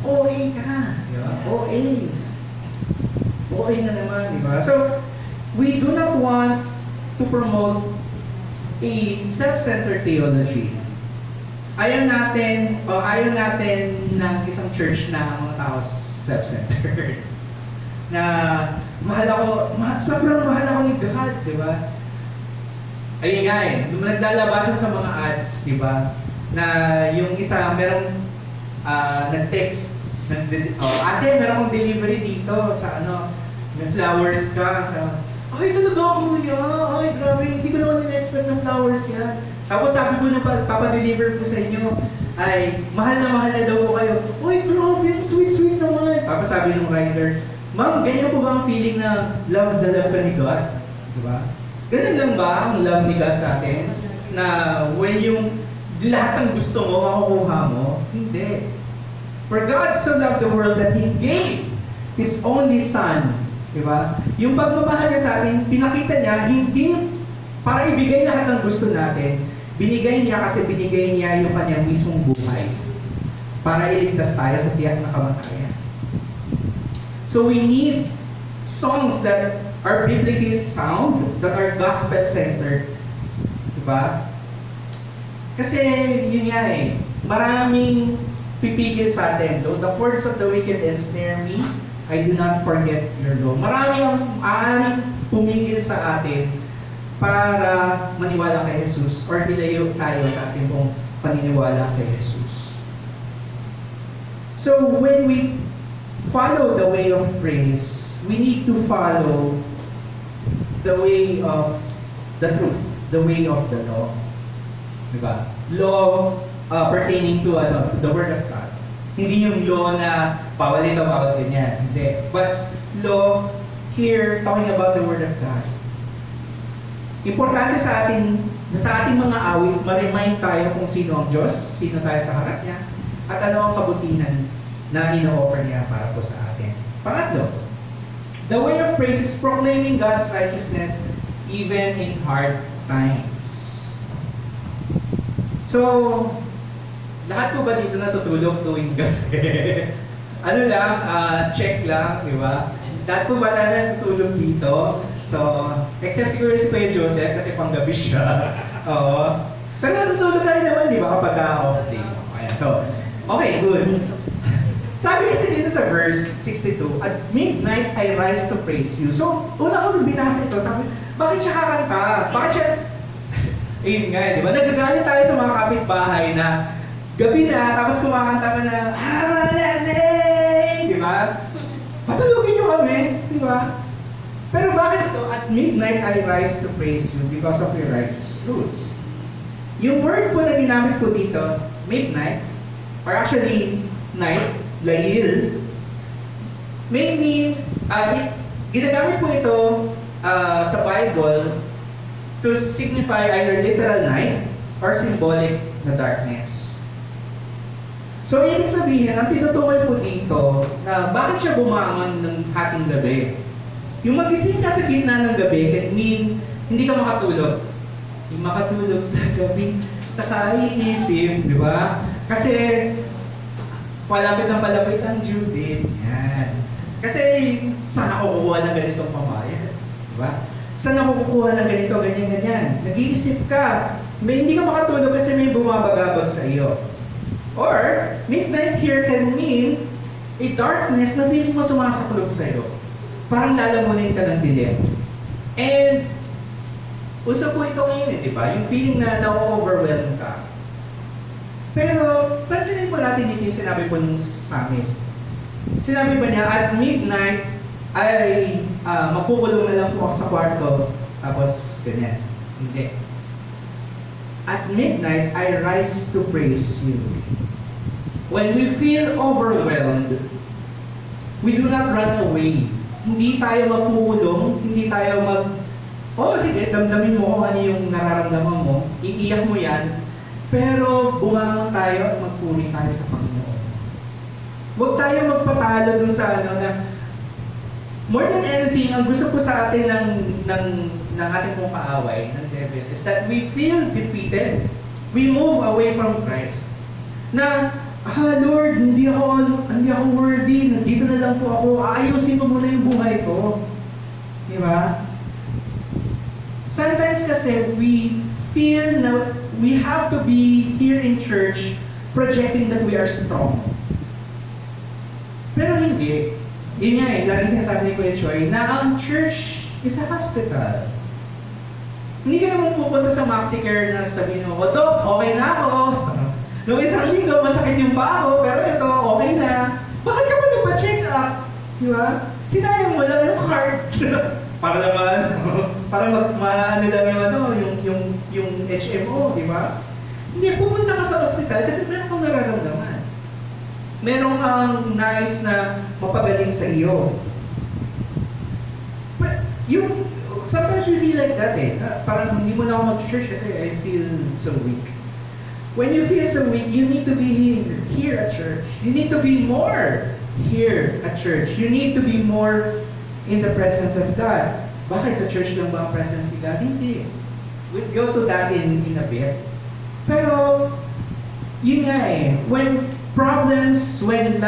A: OA ka, di ba? OA na naman, di ba? So, we do not want to promote a self-centered theology. Ayaw natin ng isang church na mga tao self-centered. Na sobrang mahal ako ni God, di ba? Ayun nga naglalabasan sa mga ads, di ba? Na yung isa, merong nag-text, ate, meron akong delivery dito sa may flowers ka. Ay, talaga ako yan. Ay, grabe, hindi ko naman in-expect na flowers yan. Tapos sabi ko na papadeliver ko sa inyo, ay, mahal na daw po kayo. Ay, grabe, sweet naman. Tapos sabi ng rider, ma'am, ganyan po ba ang feeling na love na love ka ni God? Diba? Ganun lang ba ang love ni God sa atin? Na when yung lahat ng gusto mo, makukuha mo? Hindi. For God so loved the world that He gave His only Son. Diba? Yung pagmamahal niya sa atin, pinakita niya, hindi para ibigay lahat ng gusto natin. Binigay niya kasi binigay niya yung kanyang mismong buhay. Para iligtas tayo sa tiyak na kamatayan. So we need songs that are biblically sound, that are gospel-centered. Diba? Kasi yun nga maraming pipigil sa atin. Though the words of the wicked ensnare me, I do not forget your law. Marami ang aaaring pumigil sa atin para maniwala kay Jesus or nilayo tayo sa ating pong paniniwala kay Jesus. So when we follow the way of praise, we need to follow the way of the truth, the way of the law. Diba? Law pertaining to the Word of God. Hindi yung law na bawal ito, bawal ganyan. Hindi. But law here, talking about the Word of God. Importante sa ating mga awit, ma-remind tayo kung sino ang Diyos, sino tayo sa harap niya, at ano ang kabutihan na ino-offer niya para po sa atin. Pangatlo, the way of praise is proclaiming God's righteousness even in hard times. So, lahat po ba dito natutulog tuwing gabi? Check lang, di ba? Lahat po ba natutulog dito? So, except siguro si Kuya Joseph kasi panggabi siya. Oo. Pero natutulog ka rin naman, di ba, kapag off day. Ayan. So, okay, good. Sabi kasi dito sa verse 62, at midnight I rise to praise you. So, una ko nung binasa ito, sabi, bakit siya kakanta? Bakit siya... Ayun nga, di ba? Nagagalit tayo sa mga kapitbahay na gabi na, tapos kumakanta ka na, di ba? Patulugin nyo kami, di ba? Pero bakit ito? At midnight I rise to praise you because of your righteous fruits. Yung word po na ginamit po dito, midnight, or actually night, layil, may mean, ginagamit po ito sa Bible to signify either literal night or symbolic na darkness. So, ibig sabihin, ang tinutukoy po dito na bakit siya bumangon ng hating gabi. Yung magising ka sa gitna ng gabi, it mean, hindi ka makatulog. Hindi makatulog sa gabi, sa kaiisip, di ba? Kasi, palapit ang due date. Yan. Kasi, saan ako kukuha ng ganitong pambayad? Di ba? Saan ako kukuha ng ganito, ganyan. Nag-iisip ka. Hindi ka makatulog kasi may bumabagabag sa iyo. Or, midnight here can mean a darkness na feeling mo sumasaklog sa iyo. Parang lalamunin ka ng dilim. And, uso po ito ngayon, di ba? Yung feeling na na-overwhelm ka. Pero, pansinin po natin dito yung sinabi po ng psalmist. Sinabi ba niya, at midnight, ay magpukulong na lang po ako sa kwarto, tapos ganyan. Hindi. At midnight, I rise to praise you. When we feel overwhelmed, we do not run away. Hindi tayo magpukulong, hindi tayo sige, damdamin mo kung ano yung nararamdaman mo, iiyak mo yan, pero bumangon tayo at magpuri tayo sa Panginoon. Huwag tayo magpatalo dun sa na more than anything, ang gusto ko sa atin ng ating pong kaaway, ng devil, is that we feel defeated. We move away from Christ. Na, Lord, hindi ako worthy, nandito na lang po ako, aayusin ko muna yung buhay ko. Di ba? Sometimes kasi we feel na we have to be here in church projecting that we are strong. Pero hindi. Yun nga lagi sinasabi ni Kuya Choi, na ang church is a hospital. Hindi ka naman pupunta sa MaxiCare na sabihin mo, Dok, okay na ako. Noong isang linggo, masakit yung paa ko, pero ito, okay na. Bakit ka ba nagpa-check up? Di ba? Sinayang mo lang yung card. Para naman, para maano lang yung HMO, di ba? Hindi, pupunta ka sa ospital kasi meron kang nararamdaman. Meron kang nais na mapagaling sa iyo. But sometimes we feel like that parang hindi mo na ako mag-church kasi I feel so weak. When you feel so weak, you need to be here at church. You need to be more here at church. You need to be more in the presence of God. Bakit sa church lang ba ang presence ni God? Hindi. We'll go to that in a bit. Pero, yun nga when problems, when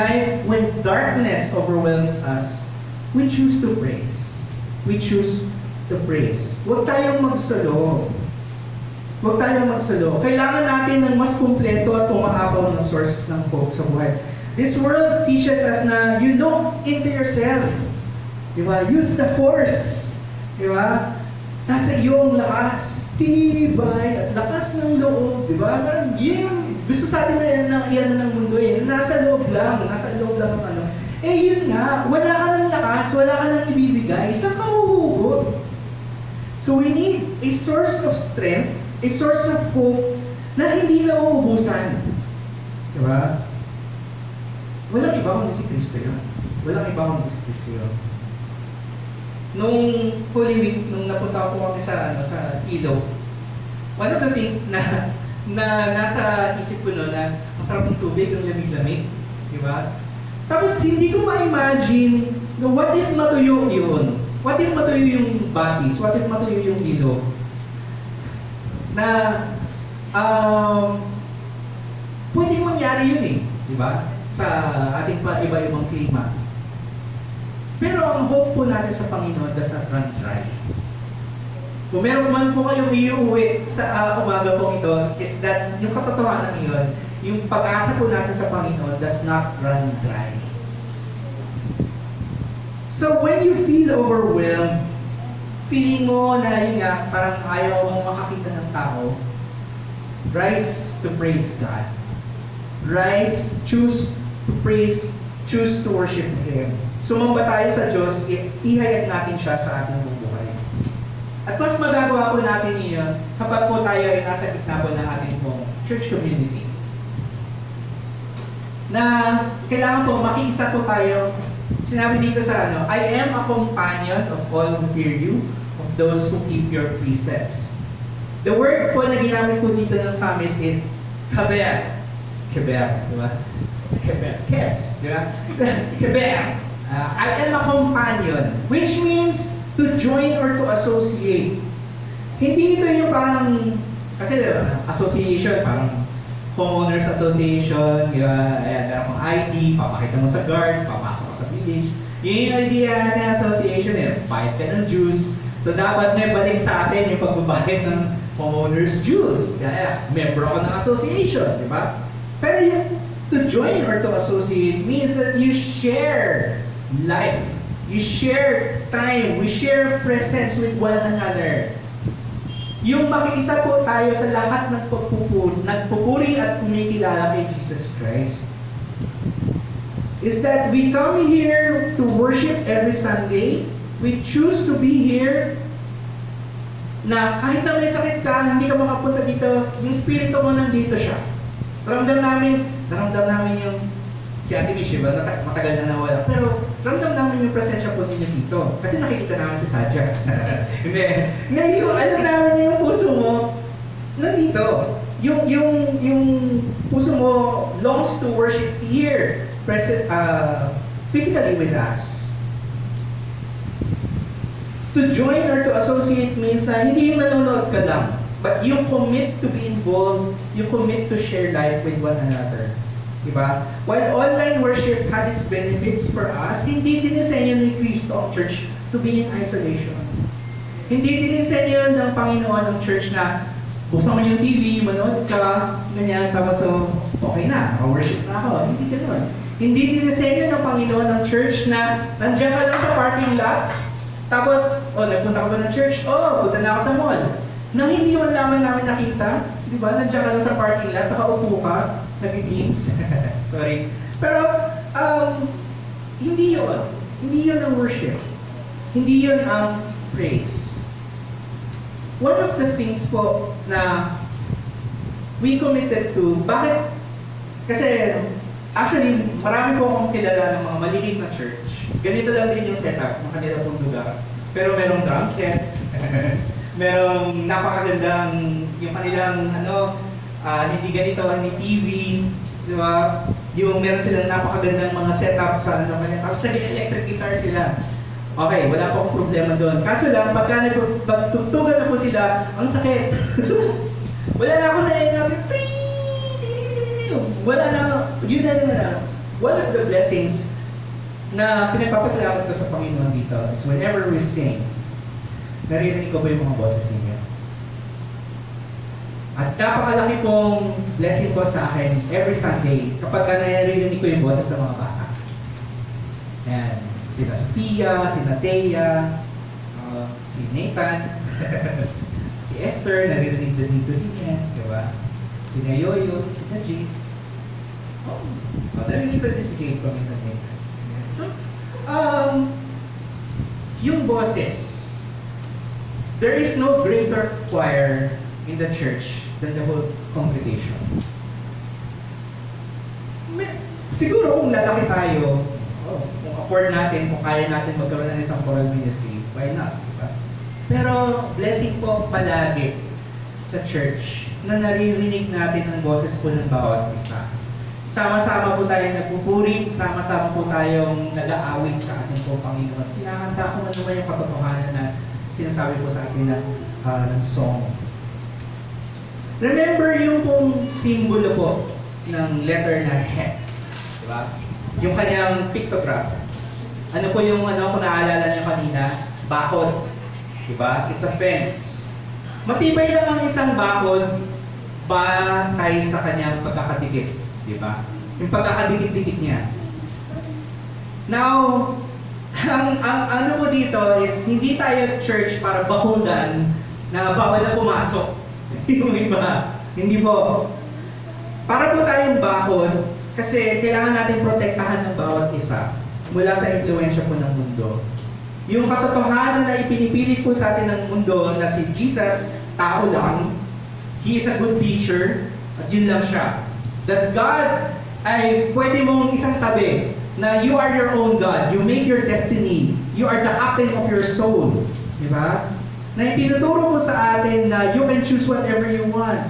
A: darkness overwhelms us, we choose to praise. We choose to praise. Huwag tayong magsalo. Huwag tayong magsalo. Kailangan natin ng mas kumpleto at umaapaw na source ng hope sa buhay. This world teaches us na you look into yourself. Diba? Use the force. Diba? Nasa iyong lakas, tibay, at lakas ng loob. Diba? Yun, gusto sa atin na iyan ng mundo nasa loob lang ng ano. Yun nga, wala ka ng lakas, wala ka ng ibibigay, saan ka huhugot? So we need a source of strength, a source of hope na hindi na uubusan. Diba? Walang iba kundi si Kristo yun. Walang iba kundi si Kristo yun. Nung Holy Week, nung napunta po kami sa Ilo, one of the things na nasa isip ko noon na masarap ng tubig, yung lamig-lamig. Diba? Tapos hindi ko ma-imagine, what if matuyo yun? What if matuyo yung batis? What if matuyo yung Ilo? Na, pwedeng mangyari yun diba? Sa ating iba-ibang klima. Pero ang hope po natin sa Panginoon does not run dry. Kung meron man po kayong iuwi sa umaga po ito, is that yung katotohanan iyon, yung pag-asa po natin sa Panginoon does not run dry. So when you feel overwhelmed, feeling mo na yun nga, parang ayaw mong makakita ng tao, rise to praise God. Rise, choose to praise, choose to worship Him. Sumamba tayo sa Diyos, ihayag natin siya sa ating buhay. At mas magagawa po natin iyon kapag po tayo ay nasa gitna po ng ating pong church community. Na kailangan po makiisa po tayo. Sinabi dito sa I am a companion of all who fear you, of those who keep your precepts. The word po na ginamit po dito ng psalmist is kaber. Kaber, di ba? Kaber. Kebs, di ba? Kaber. I am a companion, which means to join or to associate. Hindi ito yung parang, kasi association, parang homeowners association, ayan, meron kong ID, papakita mo sa guard, papasok ka sa village. Yun yung idea natin association bayad ka ng dues. So dapat may balik sa atin yung pagbabayad ng homeowners dues. Kaya, member ako ng association, di ba? Pero yung to join or to associate means that you share life. You share time. We share presence with one another. Yung makiisa po tayo sa lahat ng nagpupuri at kumikilala kay Jesus Christ. is that we come here to worship every Sunday. We choose to be here na kahit na may sakit ka, hindi ka makapunta dito, yung spirito mo nandito siya. Naramdam namin yung si Ate Mishi, matagal na nawala. Pero ramdam namin yung presensya po ninyo dito. Kasi nakikita namin si Sadja. Hindi. Ngayon, alam namin yung puso mo nandito. Yung puso mo longs to worship here, physically with us. To join or to associate means na hindi yung nanonood ka lang, but you commit to be involved, you commit to share life with one another. Diba? While online worship had its benefits for us, hindi dinisenyo ni Cristo ang church to be in isolation. Hindi dinisenyo ng Panginoon ang church na buksan mo yung TV, manood ka, ganyan, tapos so, okay na, worship na ako. Hindi ganoon. Hindi dinisenyo ng Panginoon ang church na nandiyan ka lang sa parking lot, tapos, nagpunta ka ba ng church? Punta na ako sa mall. Nang hindi man lamang namin nakita, di ba, nandiyan ka lang sa parking lot, nakaupo ka, nag-beams. Sorry. Pero, hindi yun. Hindi yun ang worship. Hindi yun ang praise. One of the things po na we committed to, bakit? Kasi, actually, marami po akong kilala ng mga maliliit na church. Ganito lang din yung setup ng kanila pong lugar. Pero merong drum set, merong napakagandang, yung kanilang, hindi ganito, hindi TV, di ba? Yung meron silang napakagandang mga setup sa tapos nag-electric guitar sila. Okay, wala po akong problema doon. Kaso lang, pagka nagtugtugan na po sila, ang sakit. Wala na akong natin, wala na, yun na. One of the blessings na pinagpapasalamat ko sa Panginoon dito is whenever we sing, naririnig ko ba yung mga boses ninyo? At napakalaki pong blessing ko sa akin every Sunday kapag naririnig ko yung boses ng mga bata. Ayan, sina Sofia, sina Thea, si Nathan, si Esther, naririnig din dito din yan, diba? Sina Yoyo, sina Jade. Narinig ko din si Jade ko minsan-minsan. So, yung boses, there is no greater choir in the church than the whole congregation. Siguro kung lalaki tayo, kung afford natin, kung kaya natin magkaroon ng isang choral ministry, why not? Diba? Pero blessing po palagi sa church na naririnig natin ang boses po ng bawat isa. Sama-sama po tayong nagpupuri, sama-sama po tayong nag-aawit sa ating po Panginoon. Kinakanta ko man naman yung katotohanan na sinasabi po sa atin ng song. Remember yung pong simbolo po ng letter na He. Diba? Yung kanyang pictograph. Ano po yung kung naaalala niyo kanina? Bakod. Diba? It's a fence. Matibay lang ang isang bakod batay sa kanyang pagkakadikit. Diba? Yung pagkakadikit-dikit niya. Now, ang ano po dito is hindi tayo church para bakudan na bawal na pumasok. Yung iba. Hindi po. Para po tayong bakod kasi kailangan natin protektahan ng bawat isa mula sa impluwensya po ng mundo. Yung katotohanan na ipinipilit po sa atin ng mundo na si Jesus, tao lang, He is a good teacher, at yun lang siya. That God ay pwede mong isang tabi na you are your own God. You make your destiny. You are the captain of your soul. Diba? Na itinuturo mo sa atin na you can choose whatever you want.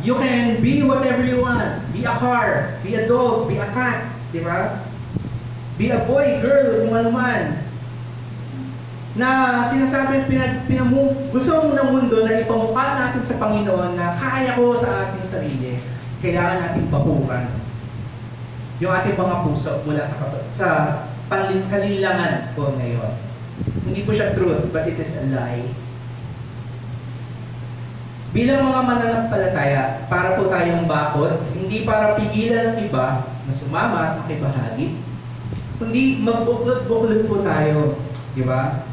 A: You can be whatever you want. Be a car, be a dog, be a cat. Diba? Be a boy, girl, kung ano man. Na sinasabi, gusto mo ng mundo na ipamukha natin sa Panginoon na kaya ko sa ating sarili. Kailangan natin bakuran yung ating mga puso mula sa kalilangan po ngayon. Hindi po siya truth, but it is a lie. Bilang mga mananampalataya, para po tayong bakod, hindi para pigilan ng iba na sumama at makibahagi, kundi magbuklod-buklod po tayo. Di ba?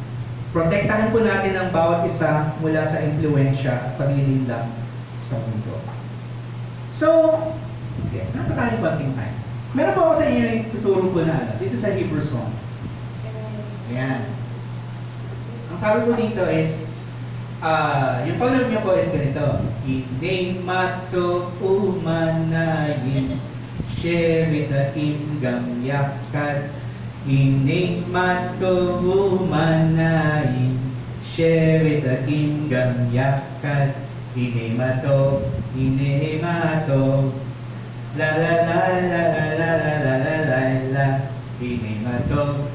A: Protektahan po natin ang bawat isa mula sa impluwensya at paglilinlang sa mundo. So, okay, napatayong konting time. Meron pa ako sa inyo yung tuturo ko na ano. This is a Hebrew song. Ayan. Ang sabi ko dito is, yung tone niya po is ganito. Hindi mato umanayin, Shevitatim gamyakat. Hindi mato umanayin, Shevitatim gamyakat. Hindi mato, la la la la la la la la la la la. Hindi mato,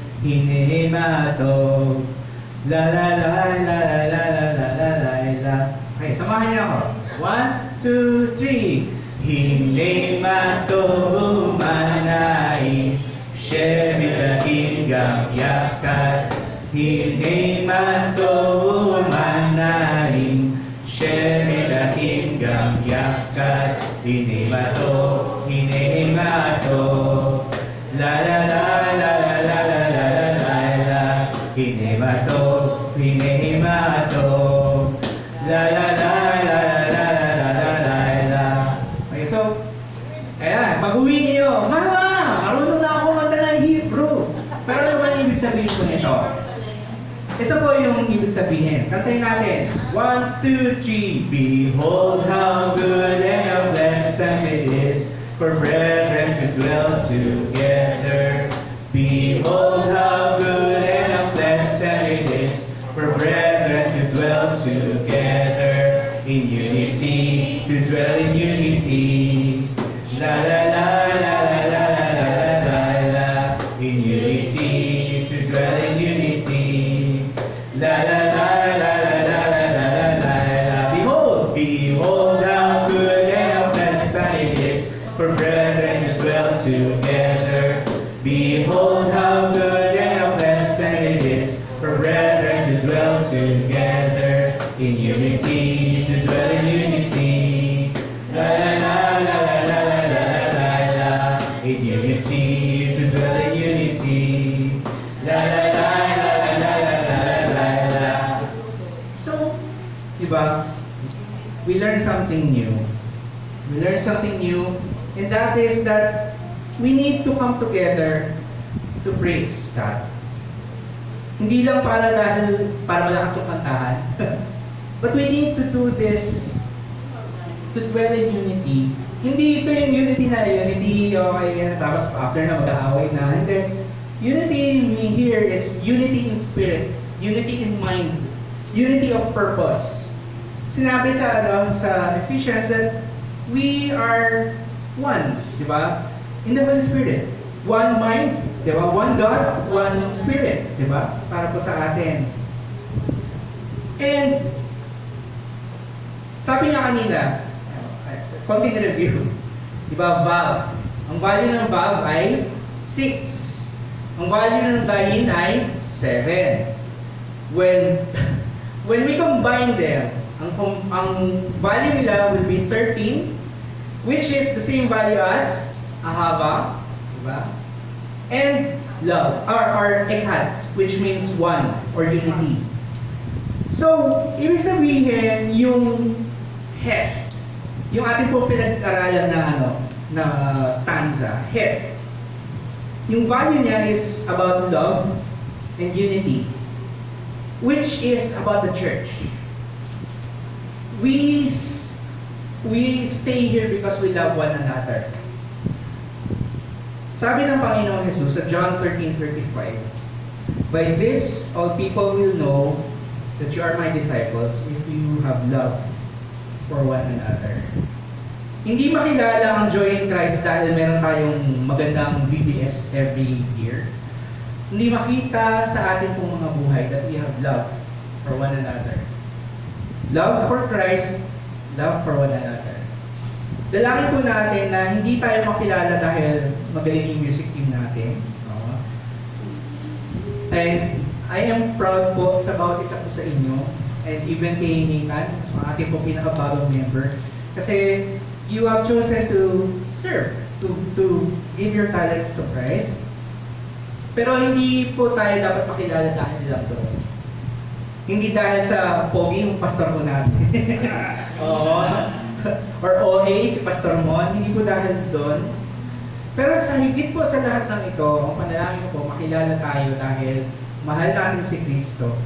A: la la la la la la la la la la la. Okay, samahan niyo ako. 1, 2, 3. Hindi matuhumanay, Shevitatim gamyakat. Hindi matuhumanay, Shevitatim gamyakat. Hindi mato, la la la la la la la la la la. Hindi mato, la la la la la la la la la. Okay, so, ayan, pag-uwi niyo, Mama, marunong na ako manta ng Hebrew. Pero ano ba yung ibig sabihin ko nito? Ito po yung ibig sabihin. Kantayin natin. 1, 2, 3. Behold how good and how blessed it is for brethren to dwell together. Behold how good and how blessed it is for brethren to dwell together in unity, to dwell in unity. La la la la la la la la la la. In unity, to dwell in unity. La la la la la la la la la la. Behold how good and how blessed it is for brethren to dwell together. Behold how good and how blessed it is for brethren to dwell together in unity, to dwell in unity. La la la la la la la la la la. In unity, to dwell in unity. La la la la la la la la la la. So, diba? We learn something new. We learn something new, and that is that we need to come together to praise God. Hindi lang para malakas yung kantahan. But we need to do this to dwell in unity. Hindi ito yung unity na unity, okay, tapos after na mag-aaway na. And then, unity here is unity in spirit, unity in mind, unity of purpose. Sinabi sa Ephesians that we are one, di ba? In the Holy Spirit. One mind, di ba? One God, one Spirit, di ba? Para po sa atin. And, sabi nga kanina, konting review, di ba? Vav. Ang value ng Vav ay 6. Ang value ng Zayin ay 7. When we combine them, ang value nila will be 13, which is the same value as ahava, diba? And love, or echad, which means one, or unity. So, ibig sabihin, yung hef, yung ating po pinag-aralan na stanza, hef, yung value niya is about love and unity, which is about the church. We stay here because we love one another. Sabi ng Panginoon Jesus sa John 13:35, by this all people will know that you are my disciples if you have love for one another. Hindi makilala ang joy in Christ dahil meron tayong magandang VBS every year. Hindi makita sa ating pong mga buhay that we have love for one another. Love for Christ, love for one another. Dalangin po natin na hindi tayo makilala dahil magaling yung music team natin. No? And I am proud po sa bawat isa po sa inyo, and even kay Nathan, ang ating po pinakabagong member. Kasi you have chosen to serve, to give your talents to Christ. Pero hindi po tayo dapat makilala dahil lang doon. Hindi dahil sa pogi yung pastor mo natin. Oo. Or OA si Pastor Mon, hindi po dahil doon. Pero sa higit po sa lahat ng ito, ang panalangin ko po, makilala tayo dahil mahal natin si Kristo.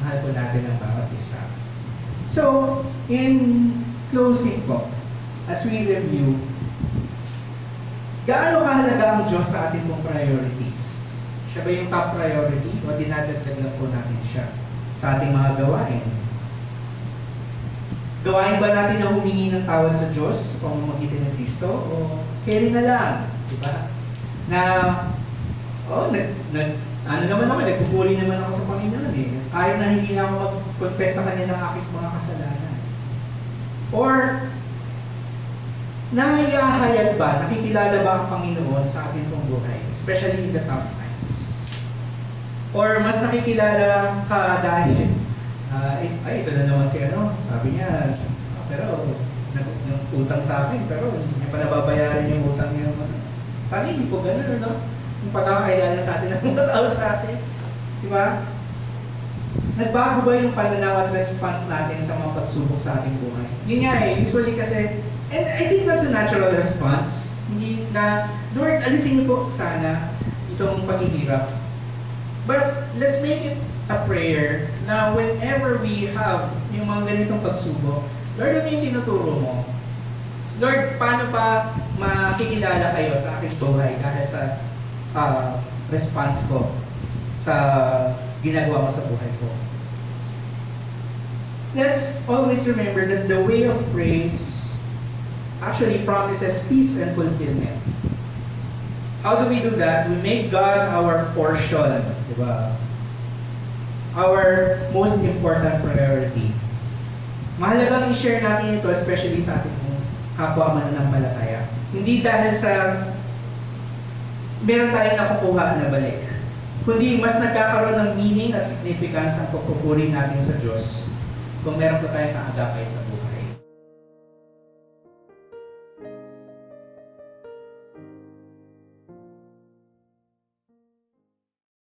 A: Mahal po natin ang bawat isa. So, in closing po, as we review, gaano kahalaga ang Diyos sa ating pong priorities? Siya ba yung top priority o dinadagdag lang po natin siya sa ating mga gawain? Gawain ba natin na humingi ng tawad sa Diyos kung magitan ng Kristo o carry na lang? Diba? Na, ano naman ako, nagpupuri naman ako sa Panginoon eh. Kahit na hindi na ako mag-confess sa Kanya ng aking mga kasalanan. Or, nahihahayag ba, nakikilala ba ang Panginoon sa ating pong buhay? Especially in the tough times. Or mas nakikilala ka dahil, ito na naman si ano, sabi niya, pero nag-utang sa akin, pero hindi pa nababayaran yung utang niya. Sana hindi po ganun, no? Yung pagkakakilala sa atin ng mga tao sa atin. Di ba? Nagbago ba yung pananaw at response natin sa mga pagsubok sa ating buhay? Yun nga eh, usually kasi, and I think that's a natural response. Hindi na, Lord, alisin niyo po sana itong paghihirap. But let's make it a prayer na whenever we have yung mga ganitong pagsubok, Lord, ano yung tinuturo mo? Lord, paano pa makikilala kayo sa aking buhay dahil sa response ko sa ginagawa mo sa buhay ko? Let's always remember that the way of praise actually promises peace and fulfillment. How do we do that? We make God our portion, diba? Our most important priority. Mahalagang i-share natin ito, especially sa ating kapwa mananampalataya. Hindi dahil sa meron tayong nakukuha na balik, kundi mas nagkakaroon ng meaning at significance ang pagpupuri natin sa Diyos kung meron po tayong kaagapay sa buhay.